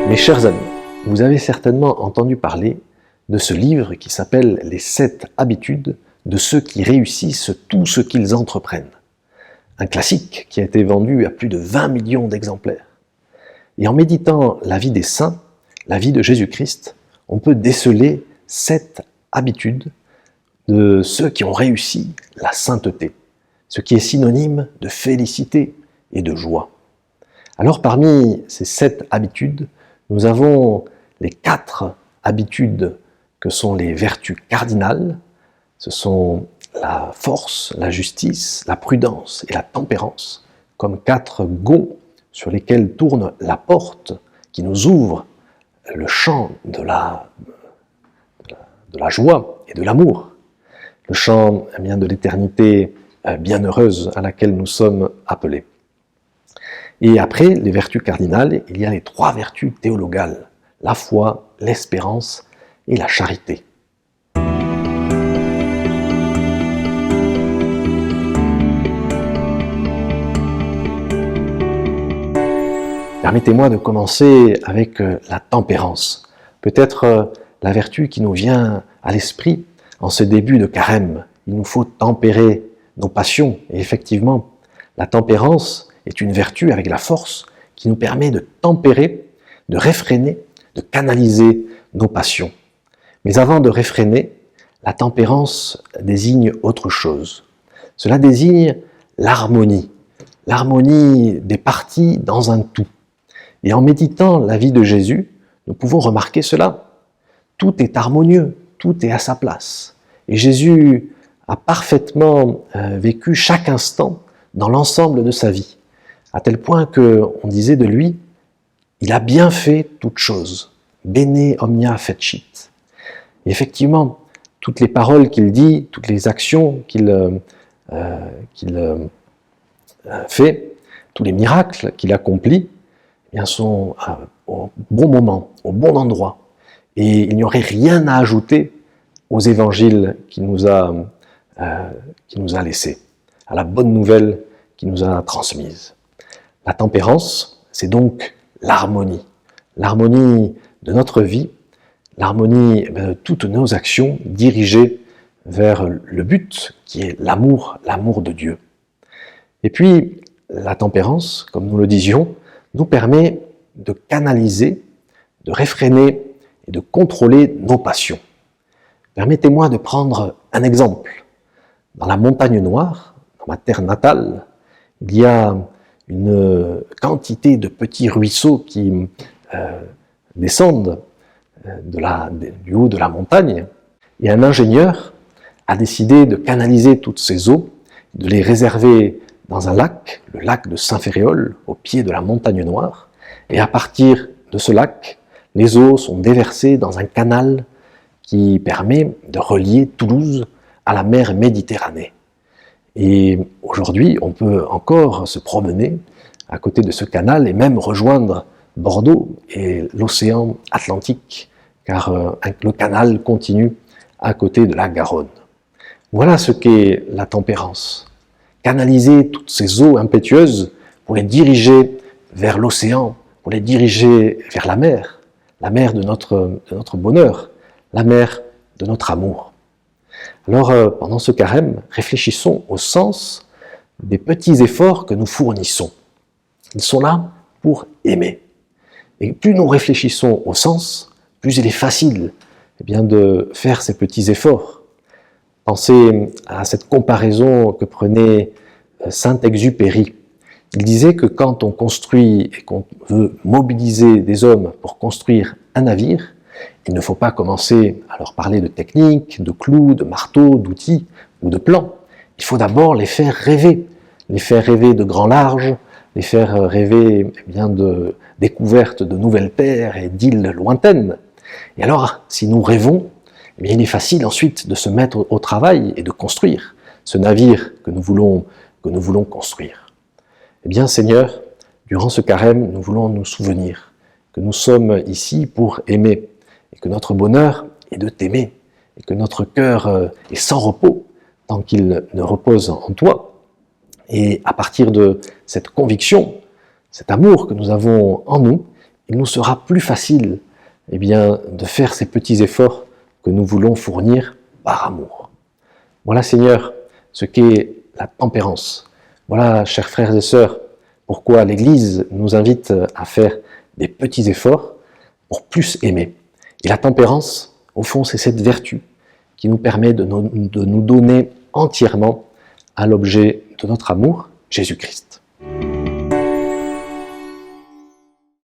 Mes chers amis, vous avez certainement entendu parler de ce livre qui s'appelle « Les 7 habitudes de ceux qui réussissent tout ce qu'ils entreprennent ». Un classique qui a été vendu à plus de 20 millions d'exemplaires. Et en méditant la vie des saints, la vie de Jésus-Christ, on peut déceler 7 habitudes de ceux qui ont réussi la sainteté, ce qui est synonyme de félicité et de joie. Alors parmi ces 7 habitudes, nous avons les 4 habitudes que sont les vertus cardinales. Ce sont la force, la justice, la prudence et la tempérance, comme 4 gonds sur lesquels tourne la porte qui nous ouvre le champ de la joie et de l'amour, le champ de l'éternité bienheureuse à laquelle nous sommes appelés. Et après les vertus cardinales, il y a les 3 vertus théologales, la foi, l'espérance et la charité. Permettez-moi de commencer avec la tempérance, peut-être la vertu qui nous vient à l'esprit en ce début de carême. Il nous faut tempérer nos passions, et effectivement, la tempérance est une vertu avec la force qui nous permet de tempérer, de réfréner, de canaliser nos passions. Mais avant de réfréner, la tempérance désigne autre chose. Cela désigne l'harmonie des parties dans un tout. Et en méditant la vie de Jésus, nous pouvons remarquer cela. Tout est harmonieux, tout est à sa place. Et Jésus a parfaitement vécu chaque instant dans l'ensemble de sa vie, à tel point qu'on disait de lui, il a bien fait toutes choses. Bene omnia fecit. Et effectivement, toutes les paroles qu'il dit, toutes les actions qu'il fait, tous les miracles qu'il accomplit, eh bien, sont au bon moment, au bon endroit. Et il n'y aurait rien à ajouter aux évangiles qu'il nous a laissés, à la bonne nouvelle qu'il nous a transmise. La tempérance, c'est donc l'harmonie de notre vie, l'harmonie de toutes nos actions dirigées vers le but qui est l'amour de Dieu. Et puis, la tempérance, comme nous le disions, nous permet de canaliser, de réfréner et de contrôler nos passions. Permettez-moi de prendre un exemple. Dans la montagne noire, dans ma terre natale, il y a une quantité de petits ruisseaux qui descendent du haut de la montagne, et un ingénieur a décidé de canaliser toutes ces eaux, de les réserver dans un lac, le lac de Saint-Ferréol, au pied de la montagne noire, et à partir de ce lac, les eaux sont déversées dans un canal qui permet de relier Toulouse à la mer Méditerranée. Et aujourd'hui, on peut encore se promener à côté de ce canal et même rejoindre Bordeaux et l'océan Atlantique, car le canal continue à côté de la Garonne. Voilà ce qu'est la tempérance. Canaliser toutes ces eaux impétueuses pour les diriger vers l'océan, pour les diriger vers la mer de notre bonheur, la mer de notre amour. Alors, pendant ce carême, réfléchissons au sens des petits efforts que nous fournissons. Ils sont là pour aimer. Et plus nous réfléchissons au sens, plus il est facile de faire ces petits efforts. Pensez à cette comparaison que prenait Saint-Exupéry. Il disait que quand on construit et qu'on veut mobiliser des hommes pour construire un navire, il ne faut pas commencer à leur parler de technique, de clous, de marteaux, d'outils ou de plans. Il faut d'abord les faire rêver de grands larges, les faire rêver de découvertes de nouvelles terres et d'îles lointaines. Et alors, si nous rêvons, il est facile ensuite de se mettre au travail et de construire ce navire que nous voulons construire. Eh bien, Seigneur, durant ce carême, nous voulons nous souvenir que nous sommes ici pour aimer, et que notre bonheur est de t'aimer, et que notre cœur est sans repos tant qu'il ne repose en toi. Et à partir de cette conviction, cet amour que nous avons en nous, il nous sera plus facile de faire ces petits efforts que nous voulons fournir par amour. Voilà, Seigneur, ce qu'est la tempérance. Voilà, chers frères et sœurs, pourquoi l'Église nous invite à faire des petits efforts pour plus aimer. Et la tempérance, au fond, c'est cette vertu qui nous permet de nous donner entièrement à l'objet de notre amour, Jésus-Christ.